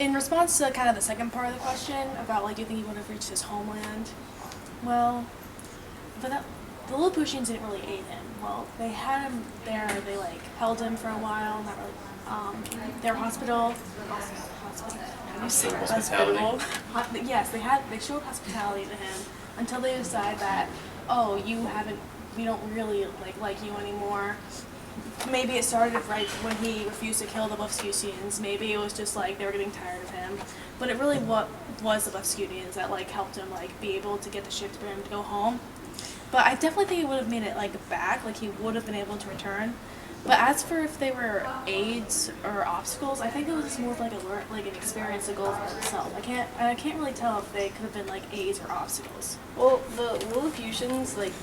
in response to kind of the second part of the question about, like, do you think he would have reached his homeland? Well, but the Lilliputians didn't really aid him. Well, they had him there. They, like, held him for a while. Not really. Their hospital. How do you say hospital? Yes, they showed hospitality to him until they decide that, oh, we don't really like you anymore. Maybe it started right when he refused to kill the Blefuscudians. Maybe it was just like they were getting tired of him. But it really was the Blefuscudians that like helped him like be able to get the ship for him to go home. But I definitely think it would have made it like back, like he would have been able to return. But as for if they were aids or obstacles, I think it was just more of like an experience to go for himself. I can't really tell if they could have been like aids or obstacles. Well, the Lilliputians, like,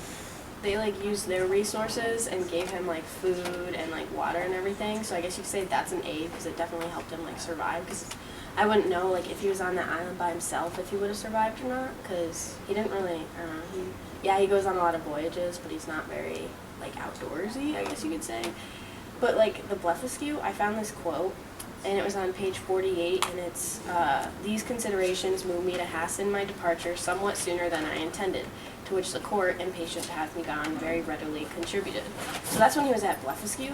they like used their resources and gave him like food and like water and everything. So I guess you could say that's an aid because it definitely helped him like survive. Because I wouldn't know like if he was on the island by himself if he would have survived or not. Because he didn't really. I don't know. He goes on a lot of voyages, but he's not very like outdoorsy, I guess you could say. But like the Blefuscu, I found this quote, and it was on page 48, and it's, "These considerations move me to hasten my departure somewhat sooner than I intended, to which the court, impatient to have me gone, very readily contributed." So that's when he was at Blefuscu,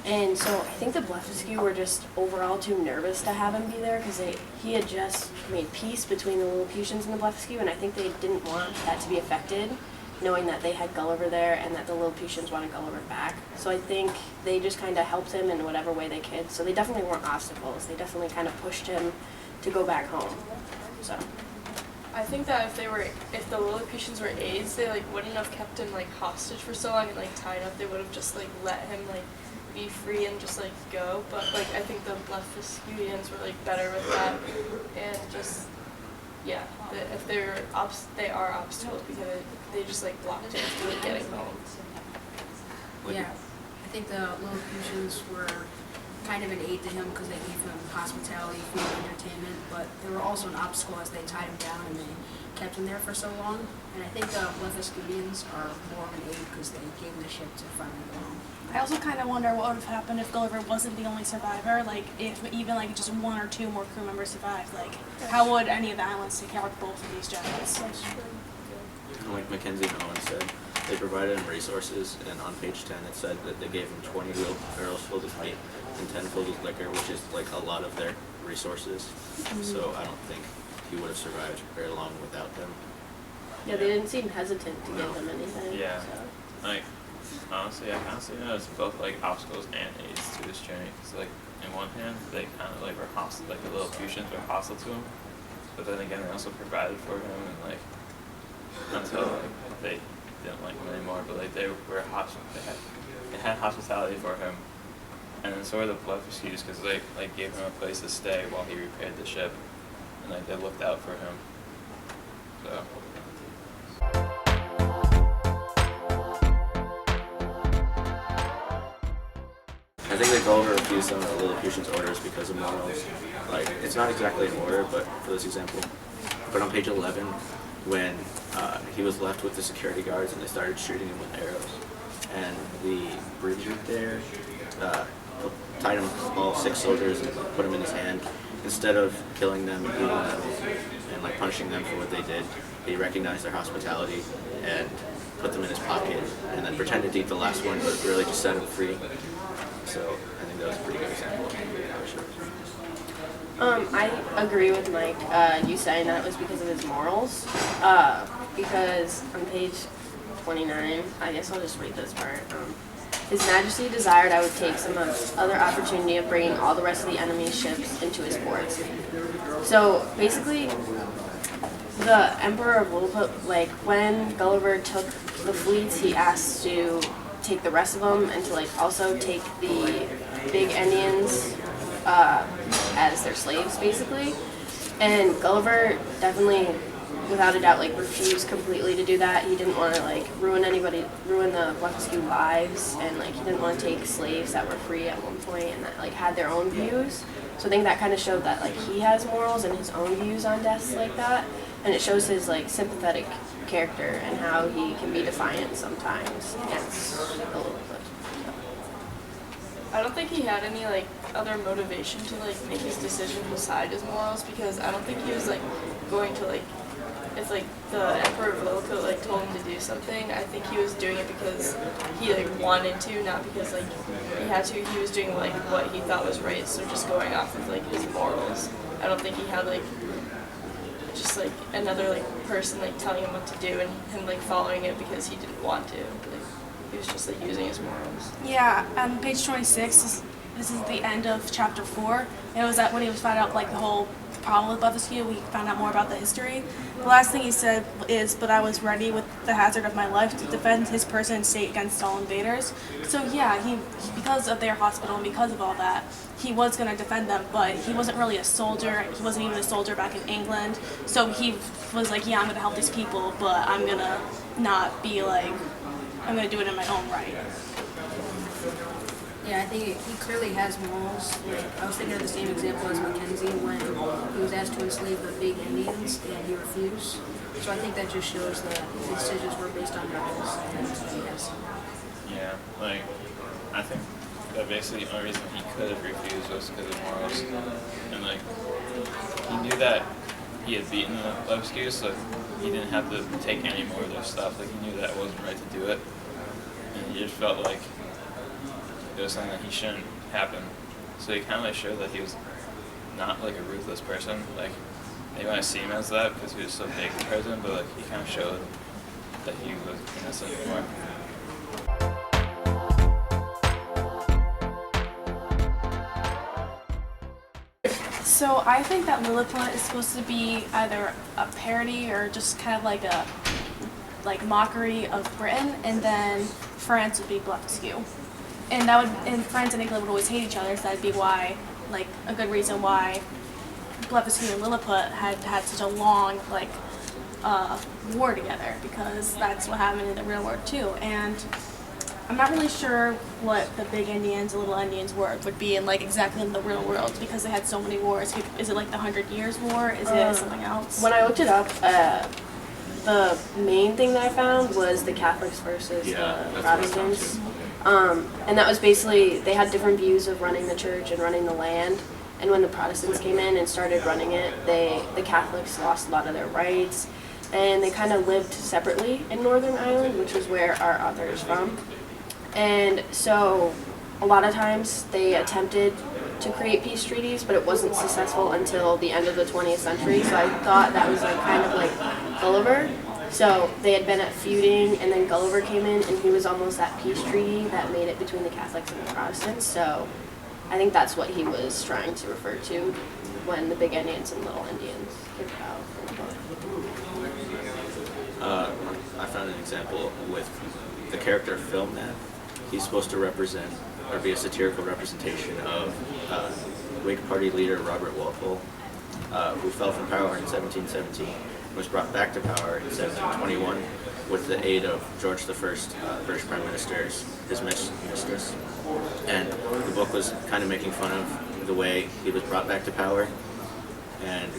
and so I think the Blefuscu were just overall too nervous to have him be there, because he had just made peace between the Lilliputians and the Blefuscu, and I think they didn't want that to be affected, knowing that they had Gulliver there and that the Lilliputians wanted Gulliver back. So I think they just kind of helped him in whatever way they could. So they definitely weren't obstacles. They definitely kind of pushed him to go back home. So I think that if the Lilliputians were aides, they like wouldn't have kept him like hostage for so long and like tied up. They would have just like let him like be free and just like go. But like I think the Blefuscudians were like better with that, and just if they are obstacles because they just like blocked him from like, getting home. Yeah, I think the Lilliputians were kind of an aid to him because they gave him hospitality, food, entertainment, but they were also an obstacle as they tied him down and they kept him there for so long. And I think the Blefuscudians are more of an aid because they gave him the ship to finally go home. I also kind of wonder what would have happened if Gulliver wasn't the only survivor. Like, if even like just one or two more crew members survived, like, how would any of the islands take care of both of these giants? Like Mackenzie and Owen said, they provided him resources, and on page 10 it said that they gave him 20 barrels filled with meat and 10 filled with liquor, which is like a lot of their resources. So I don't think he would have survived very long without them. yeah, they didn't seem hesitant to give him anything. Yeah. So. Like, honestly, I kind of see it as both like obstacles and aids to this journey. Because like, in one hand, they kind of like were hostile, like the Lilliputians were hostile to him, but then again, they also provided for him and like until like they didn't like him anymore. But like they were hostile, they had hospitality for him, and then so were the Blefuscudians because they like gave him a place to stay while he repaired the ship, and like they looked out for him. So. I think that Gulliver refused some of the Lilliputians' orders because of morals. Like, it's not exactly an order, but for this example. But on page 11, when he was left with the security guards and they started shooting him with arrows, and the brigadier there tied him all 6 soldiers and put them in his hand. Instead of killing them and eating them and like punishing them for what they did, he recognized their hospitality and put them in his pocket, and then pretended to eat the last one, but really just set him free. So I think that was a pretty good example of how it shows. I agree with Mike. You saying that it was because of his morals. Because on page 29, I guess I'll just read this part. His Majesty desired I would take some other opportunity of bringing all the rest of the enemy's ships into his ports. So basically, the Emperor of Lilliput, like when Gulliver took the fleets, he asked to take the rest of them and to like also take the big Indians as their slaves, basically. And Gulliver definitely, without a doubt, like refused completely to do that. He didn't want to like ruin the Blefuscu lives, and like he didn't want to take slaves that were free at one point and that like had their own views. So I think that kind of showed that like he has morals and his own views on deaths like that, and it shows his like sympathetic character and how he can be defiant sometimes against the Lilliput. I don't think he had any like other motivation to like make his decision beside his morals, because I don't think he was like going to like, if like the Emperor of Lilliput like told him to do something, I think he was doing it because he like wanted to, not because like he had to. He was doing like what he thought was right, so just going off of like his morals. I don't think he had like just like another like person like telling him what to do and him like following it because he didn't want to. Like, he was just like using his morals. Yeah, page 26, this is the end of chapter 4. It was that when he was found out like the whole problem with Blefuscu, we found out more about the history. The last thing he said is, "But I was ready with the hazard of my life to defend his person and state against all invaders." So yeah, he because of their hospital and because of all that, he was going to defend them, but he wasn't really a soldier. He wasn't even a soldier back in England. So he was like, yeah, I'm going to help these people, but I'm going to not be like, I'm going to do it in my own right. Yeah, I think he clearly has morals. Like, I was thinking of the same example as Mackenzie when he was asked to enslave the big Indians and he refused. So I think that just shows that his decisions were based on morals. And yes. Yeah, like, I think that basically the only reason he could have refused was because of morals. And, like, he knew that he had beaten the Blefuscu, so he didn't have to take any more of their stuff. Like, he knew that it wasn't right to do it. And he just felt like it was something that he shouldn't happen. So he kind of like showed that he was not like a ruthless person. Like, they might see him as that because he was so big in prison, but like he kind of showed that he was innocent more. So I think that Lilliput is supposed to be either a parody or just kind of like a mockery of Britain, and then France would be Blefuscu. And that would, and France and England would always hate each other, so that'd be why, like, a good reason why Blefuscu and Lilliput had such a long, like, war together, because that's what happened in the real war too. And I'm not really sure what the big Indians and little Indians would be in, like, exactly in the real world, because they had so many wars. Is it like the 100 Years' War? Is it something else? When I looked it up, the main thing that I found was the Catholics versus the Protestants. And that was basically, they had different views of running the church and running the land. And when the Protestants came in and started running it, the Catholics lost a lot of their rights. And they kind of lived separately in Northern Ireland, which is where our author is from. And so a lot of times they attempted to create peace treaties, but it wasn't successful until the end of the 20th century. So I thought that was like kind of like Gulliver. So they had been at feuding, and then Gulliver came in, and he was almost that peace treaty that made it between the Catholics and the Protestants. So I think that's what he was trying to refer to when the big Indians and little Indians came about. I found an example with the character Phil Nat. He's supposed to represent, or be a satirical representation of Whig Party leader Robert Walpole, who fell from power in 1717 and was brought back to power in 1721 with the aid of George I, British Prime Minister's, his mistress. And the book was kind of making fun of the way he was brought back to power, and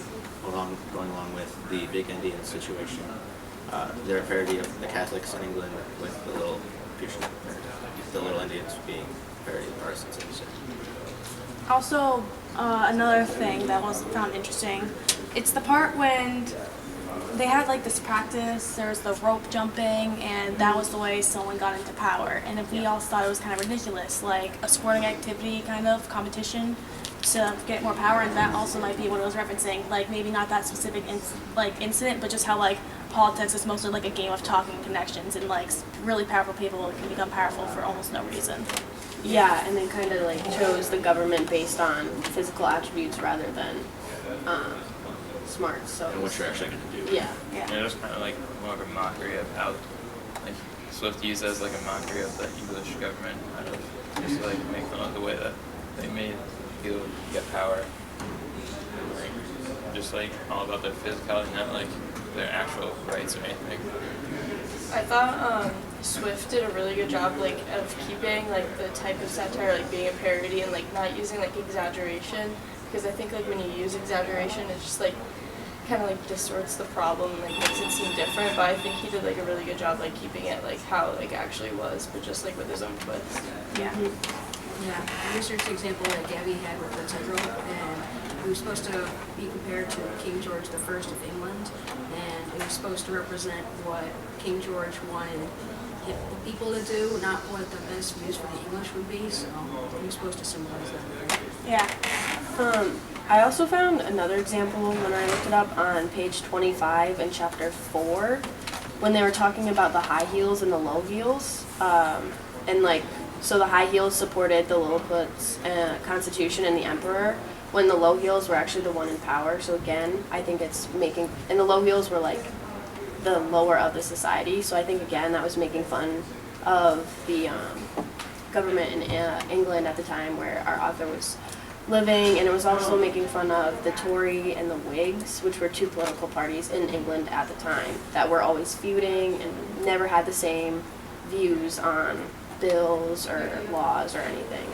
going along with the big Indian situation. They're a parody of the Catholics in England, with the little Indians being a parody of the Protestants, as you said. Also, another thing that was found interesting, it's the part when they had like this practice, there was the rope jumping, and that was the way someone got into power. And if we all thought it was kind of ridiculous, like a sporting activity kind of competition to get more power, and that also might be what it was referencing, like maybe not that specific incident, but just how like politics is mostly like a game of talking connections, and like really powerful people can become powerful for almost no reason. Yeah, and they kind of like chose the government based on physical attributes rather than smarts. So And what you're actually going to do. yeah. And it was kind of like more of a mockery of how, like, Swift used as like a mockery of the English government, kind of just like make fun of the way that they made people get power. Like, just like all about their physicality, not like their actual rights or anything. I thought Swift did a really good job like of keeping like the type of satire like being a parody and like not using like exaggeration, because I think like when you use exaggeration it just like kind of like distorts the problem and like makes it seem different, but I think he did like a really good job like keeping it like how it like actually was, but just like with his own twist. Yeah. Yeah, I researched the example that Gabby had with the tightrope, and it was supposed to be compared to King George the First of England, and it was supposed to represent what King George wanted the people to do, not what the best views for the English would be, so it was supposed to symbolize that. Yeah. I also found another example when I looked it up on page 25 in chapter 4, when they were talking about the high heels and the low heels, and like, so the high heels supported the Lilliput's constitution and the emperor, when the low heels were actually the one in power. So again, I think it's making, and the low heels were like the lower of the society. So I think again that was making fun of the government in England at the time where our author was living, and it was also making fun of the Tory and the Whigs, which were two political parties in England at the time that were always feuding and never had the same views on bills or laws or anything.